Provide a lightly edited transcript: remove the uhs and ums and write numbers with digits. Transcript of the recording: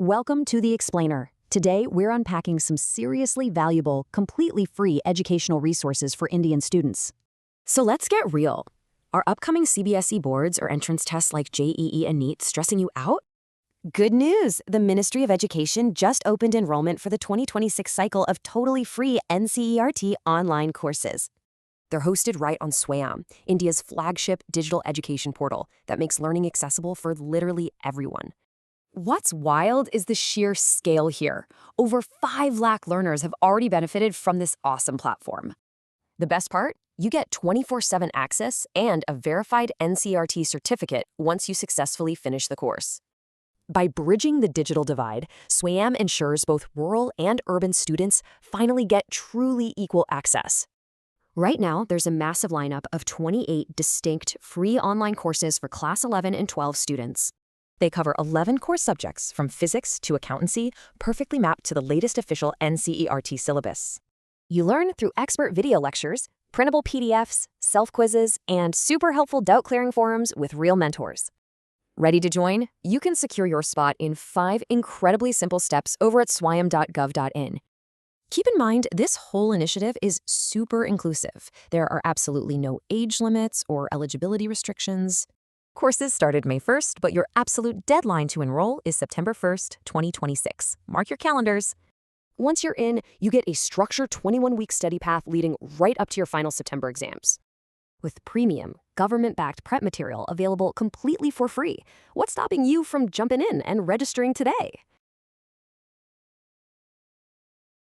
Welcome to The Explainer. Today, we're unpacking some seriously valuable, completely free educational resources for Indian students. So let's get real. Are upcoming CBSE boards or entrance tests like JEE and NEET stressing you out? Good news! The Ministry of Education just opened enrollment for the 2026 cycle of totally free NCERT online courses. They're hosted right on SWAYAM, India's flagship digital education portal that makes learning accessible for literally everyone. What's wild is the sheer scale here. Over 5 lakh learners have already benefited from this awesome platform. The best part? You get 24/7 access and a verified NCERT certificate once you successfully finish the course. By bridging the digital divide, SWAYAM ensures both rural and urban students finally get truly equal access. Right now, there's a massive lineup of 28 distinct free online courses for Class 11 and 12 students. They cover 11 core subjects from physics to accountancy, perfectly mapped to the latest official NCERT syllabus. You learn through expert video lectures, printable PDFs, self-quizzes, and super helpful doubt-clearing forums with real mentors. Ready to join? You can secure your spot in 5 incredibly simple steps over at swayam.gov.in. Keep in mind, this whole initiative is super inclusive. There are absolutely no age limits or eligibility restrictions. Courses started May 1st, but your absolute deadline to enroll is September 1st, 2026. Mark your calendars. Once you're in, you get a structured 21-week study path leading right up to your final September exams. With premium, government-backed prep material available completely for free, what's stopping you from jumping in and registering today?